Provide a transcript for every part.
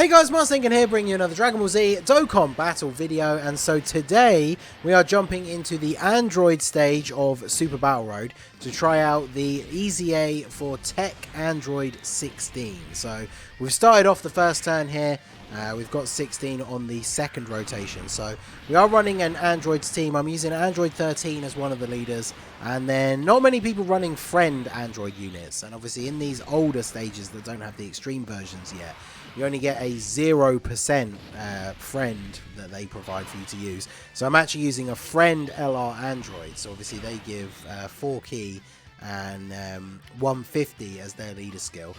Hey guys, Marcinkin here, bringing you another Dragon Ball Z Dokkan battle video, and so today we are jumping into the Android stage of Super Battle Road to try out the EZA for Tech Android 16. So we've started off the first turn here, we've got 16 on the second rotation, so we are running an Android's team. I'm using Android 13 as one of the leaders, and then not many people running friend Android units, and obviously in these older stages that don't have the extreme versions yet, you only get a 0% friend that they provide for you to use. So I'm actually using a friend LR Android. So obviously they give 4 key and 150 as their leader skill.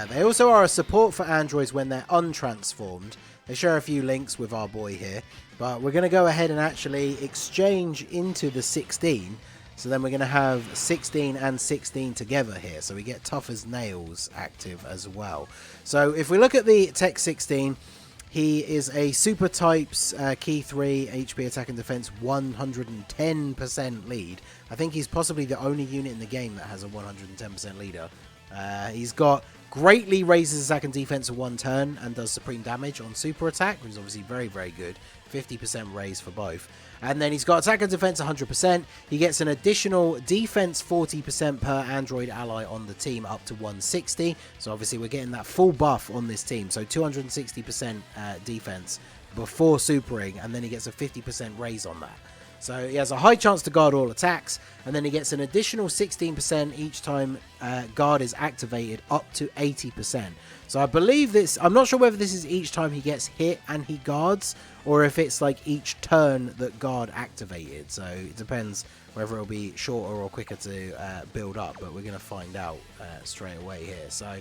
They also are a support for androids when they're untransformed. They share a few links with our boy here. But we're going to go ahead and actually exchange into the 16. So then we're going to have 16 and 16 together here. So we get Tough as Nails active as well. So if we look at the Tech 16, he is a Super Types Key 3 HP Attack and Defense 110% lead. I think he's possibly the only unit in the game that has a 110% leader. He's got greatly raises attack and defense for 1 turn and does supreme damage on super attack, which is obviously very, very good. 50% raise for both. And then he's got attack and defense 100%. He gets an additional defense 40% per android ally on the team up to 160. So obviously we're getting that full buff on this team. So 260% defense before supering, and then he gets a 50% raise on that. So he has a high chance to guard all attacks, and then he gets an additional 16% each time guard is activated, up to 80%. So I believe this, I'm not sure whether this is each time he gets hit and he guards, or if it's like each turn that guard activated. So it depends whether it'll be shorter or quicker to build up, but we're going to find out straight away here. So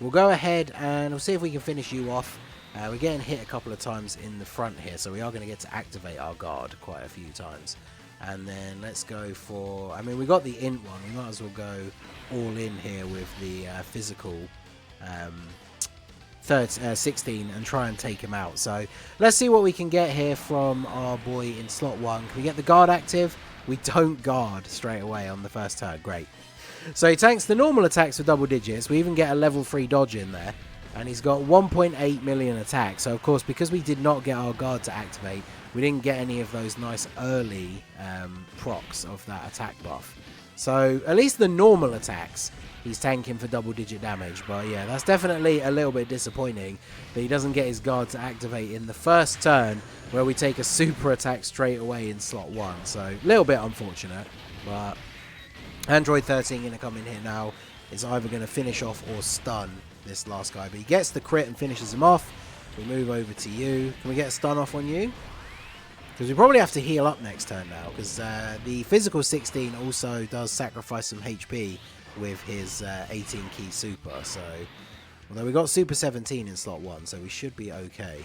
we'll go ahead and we'll see if we can finish you off. We're getting hit a couple of times in the front here, so we are going to get to activate our guard quite a few times. And then let's go for, I mean, we got the int one, we might as well go all in here with the physical 16 and try and take him out. So let's see what we can get here from our boy in slot 1. Can we get the guard active? We don't guard straight away on the first turn. Great. So he tanks the normal attacks for double digits. We even get a level 3 dodge in there. And he's got 1.8 million attack. So, of course, because we did not get our guard to activate, we didn't get any of those nice early procs of that attack buff. So, at least the normal attacks, he's tanking for double-digit damage. But, yeah, that's definitely a little bit disappointing that he doesn't get his guard to activate in the first turn, where we take a super attack straight away in slot 1. So, a little bit unfortunate. But Android 13 going to come in here now. Is either going to finish off or stun this last guy, but he gets the crit and finishes him off. We move over to you. Can we get a stun off on you? Because we probably have to heal up next turn now, because the physical 16 also does sacrifice some HP with his 18 key super. So although we got super 17 in slot 1, so we should be okay.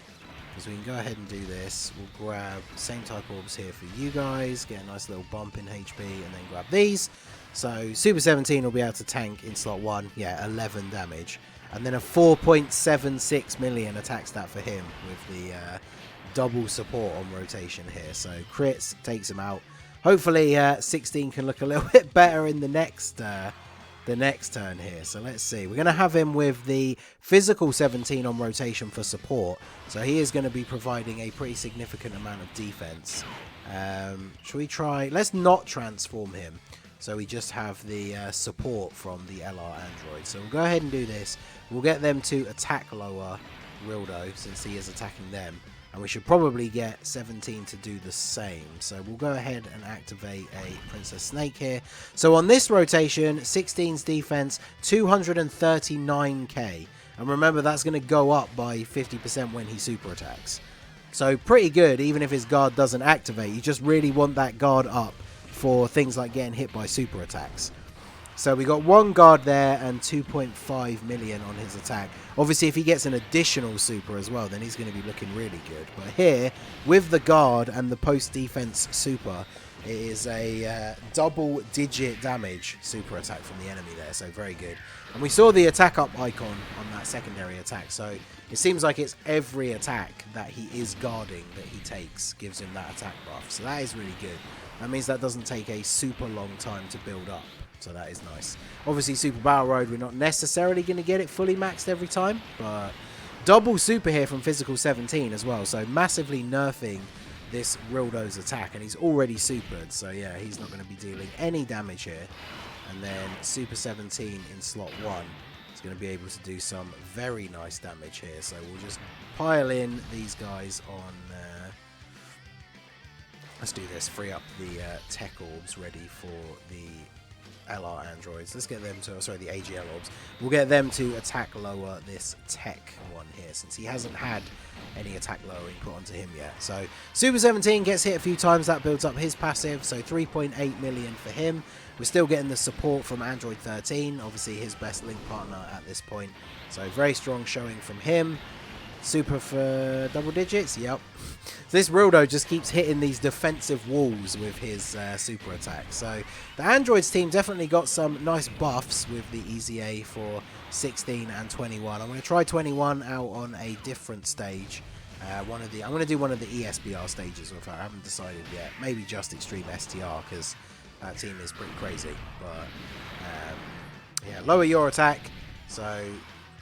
Because we can go ahead and do this. We'll grab same type orbs here for you guys, get a nice little bump in HP, and then grab these. So super 17 will be able to tank in slot 1, yeah, 11 damage. And then a 4.76 million attack stat for him with the double support on rotation here. So crits, takes him out. Hopefully 16 can look a little bit better in the next turn here. So let's see. We're going to have him with the physical 17 on rotation for support. So he is going to be providing a pretty significant amount of defense. Should we try? Let's not transform him. So we just have the support from the LR Android. So we'll go ahead and do this. We'll get them to attack lower Rildo, since he is attacking them. And we should probably get 17 to do the same. So we'll go ahead and activate a Princess Snake here. So on this rotation, 16's defense, 239k. And remember, that's going to go up by 50% when he super attacks. So pretty good, even if his guard doesn't activate. You just really want that guard up for things like getting hit by super attacks. So we got 1 guard there and 2.5 million on his attack. Obviously, if he gets an additional super as well, then he's going to be looking really good. But here, with the guard and the post-defense super, it is a double-digit damage super attack from the enemy there. So very good. And we saw the attack up icon on that secondary attack. So it seems like it's every attack that he is guarding that he takes gives him that attack buff. So that is really good. That means that doesn't take a super long time to build up. So that is nice. Obviously, Super Battle Road, we're not necessarily going to get it fully maxed every time, but Double super here from Physical 17 as well, so massively nerfing this Rildo's attack, and he's already supered, so yeah, he's not going to be dealing any damage here. And then Super 17 in slot 1 is going to be able to do some very nice damage here, so we'll just pile in these guys on... let's do this, free up the tech orbs ready for the LR androids. Let's get them to, sorry, the AGL orbs. We'll get them to attack lower this tech one here, since he hasn't had any attack lowering put onto him yet. So Super 17 gets hit a few times, that builds up his passive, so 3.8 million for him. We're still getting the support from Android 13, obviously his best link partner at this point. So very strong showing from him. Super for double digits, yep. So this Rildo just keeps hitting these defensive walls with his super attack. So the Androids team definitely got some nice buffs with the EZA for 16 and 21. I'm going to try 21 out on a different stage. I'm going to do one of the ESBR stages with her. I haven't decided yet. Maybe just Extreme STR, because that team is pretty crazy. But yeah, lower your attack. So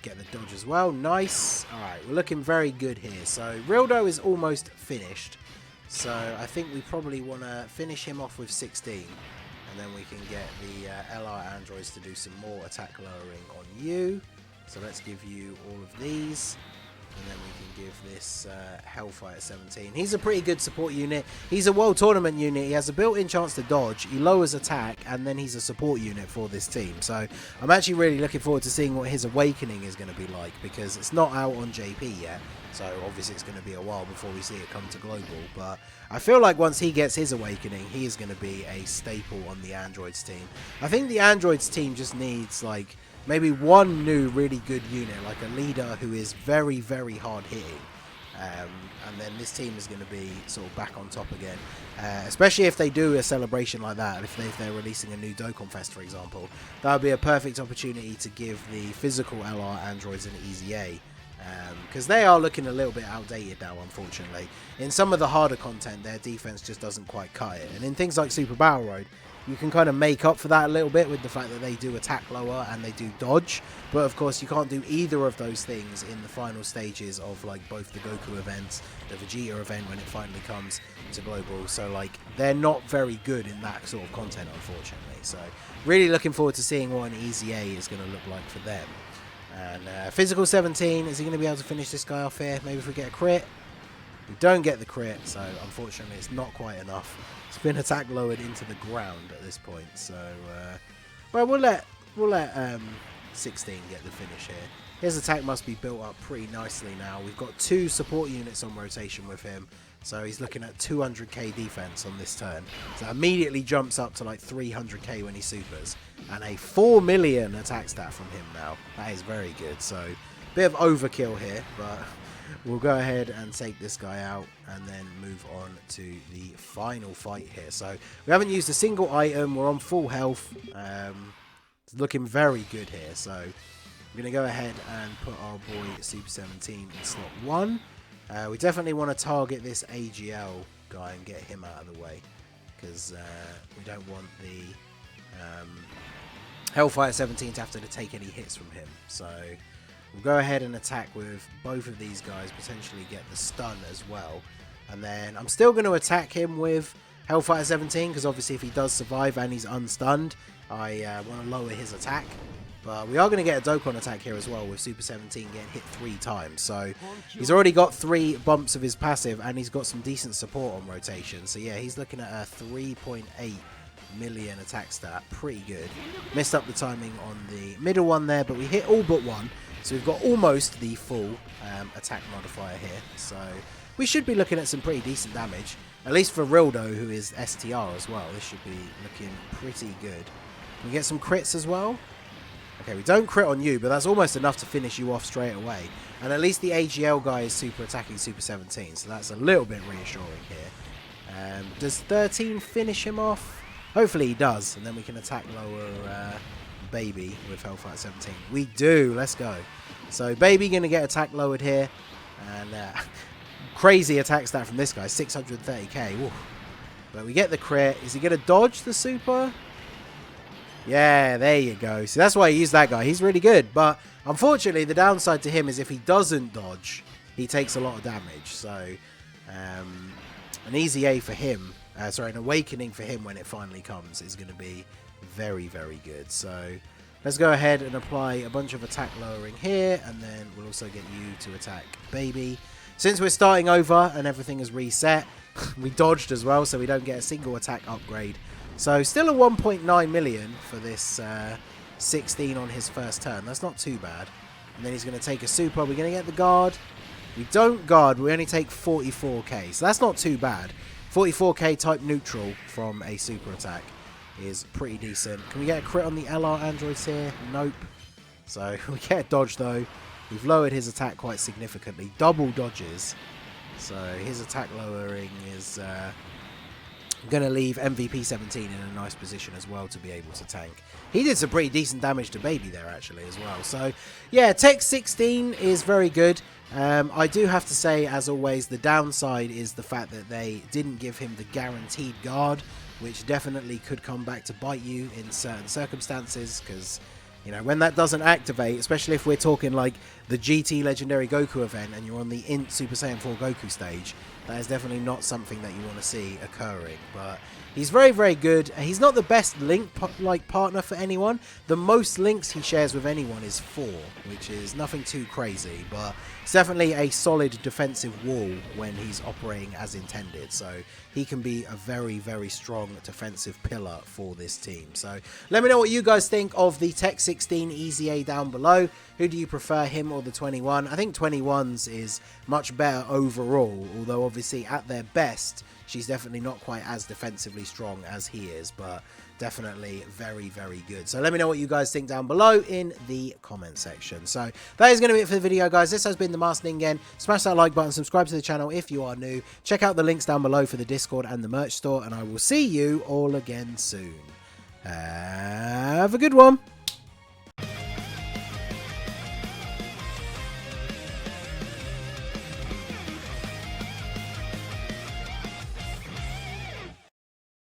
get the dodge as well. Nice. Alright, we're looking very good here. So Rildo is almost finished. So I think we probably want to finish him off with 16. And then we can get the LR androids to do some more attack lowering on you. So let's give you all of these. And then we can give this Hellfire 17. He's a pretty good support unit. He's a World Tournament unit. He has a built-in chance to dodge. He lowers attack, and then he's a support unit for this team. So I'm actually really looking forward to seeing what his awakening is going to be like, because it's not out on JP yet. So obviously it's going to be a while before we see it come to global. But I feel like once he gets his awakening, he is going to be a staple on the Androids team. I think the Androids team just needs, like, maybe one new really good unit, like a leader who is very, very hard hitting. And then this team is going to be sort of back on top again. Especially if they do a celebration like that, if they're releasing a new Dokkan Fest, for example. That would be a perfect opportunity to give the physical LR androids an EZA. Because they are looking a little bit outdated now, unfortunately. In some of the harder content, their defense just doesn't quite cut it. And in things like Super Battle Road, you can kind of make up for that a little bit with the fact that they do attack lower and they do dodge. But of course, you can't do either of those things in the final stages of, like, both the Goku events, the Vegeta event when it finally comes to global. So, like, they're not very good in that sort of content, unfortunately. So really looking forward to seeing what an EZA is going to look like for them. And Physical 17, is he going to be able to finish this guy off here? Maybe if we get a crit. We don't get the crit, so unfortunately it's not quite enough. It's been attack lowered into the ground at this point, so well, we'll let 16 get the finish here. His attack must be built up pretty nicely now. We've got 2 support units on rotation with him, so he's looking at 200k defense on this turn. So immediately jumps up to like 300k when he supers, and a 4 million attack stat from him now. That is very good. So bit of overkill here, but we'll go ahead and take this guy out and then move on to the final fight here. So we haven't used a single item. We're on full health. It's looking very good here. So we're going to go ahead and put our boy Super 17 in slot 1. We definitely want to target this AGL guy and get him out of the way, because we don't want the Hellfire 17 to have to take any hits from him. So we'll go ahead and attack with both of these guys, potentially get the stun as well. And then I'm still going to attack him with Hellfire 17, because obviously if he does survive and he's unstunned, I want to lower his attack. But we are going to get a Dokkan attack here as well, with Super 17 getting hit 3 times. So he's already got 3 bumps of his passive, and he's got some decent support on rotation. So yeah, he's looking at a 3.8 million attack stat. Pretty good. Missed up the timing on the middle one there, but we hit all but one. So we've got almost the full attack modifier here. So we should be looking at some pretty decent damage. At least for Rildo, who is STR as well. This should be looking pretty good. Can we get some crits as well? Okay, we don't crit on you, but that's almost enough to finish you off straight away. And at least the AGL guy is super attacking Super 17, so that's a little bit reassuring here. Does 13 finish him off? Hopefully he does, and then we can attack lower Baby with Hellfire 17. We do, let's go. So Baby going to get attack lowered here, and crazy attack stat from this guy, 630k. Woo. But we get the crit. Is he going to dodge the super? Yeah, there you go. So that's why I use that guy. He's really good. But unfortunately, the downside to him is if he doesn't dodge, he takes a lot of damage. So an EZA for him, an awakening for him when it finally comes is going to be very, very good. So let's go ahead and apply a bunch of attack lowering here. And then we'll also get you to attack baby. Since we're starting over and everything is reset, we dodged as well. So we don't get a single attack upgrade. So still a 1.9 million for this 16 on his first turn. That's not too bad. And then he's going to take a super. We're going to get the guard. We don't guard. We only take 44k. So that's not too bad. 44k type neutral from a super attack is pretty decent. Can we get a crit on the LR androids here? Nope. So we get a dodge though. We've lowered his attack quite significantly. Double dodges. So his attack lowering is... going to leave MVP 17 in a nice position as well to be able to tank. He did some pretty decent damage to baby there actually as well. So yeah, Tech 16 is very good. I do have to say, as always, the downside is the fact that they didn't give him the guaranteed guard, which definitely could come back to bite you in certain circumstances, because you know, when that doesn't activate, especially if we're talking like the GT Legendary Goku event and you're on the Int Super Saiyan 4 Goku stage, that is definitely not something that you want to see occurring. But he's very, very good. He's not the best link partner for anyone. The most links he shares with anyone is 4, which is nothing too crazy, but it's definitely a solid defensive wall when he's operating as intended. So he can be a very, very strong defensive pillar for this team. So let me know what you guys think of the Tech 16 EZA down below. Who do you prefer, him or the 21? I think 21's is much better overall, although obviously at their best, she's definitely not quite as defensively strong as he is, but definitely very, very good. So let me know what you guys think down below in the comment section. So that is going to be it for the video, guys. This has been the Master Ningen. Smash that like button, subscribe to the channel if you are new. Check out the links down below for the Discord and the merch store, and I will see you all again soon. Have a good one.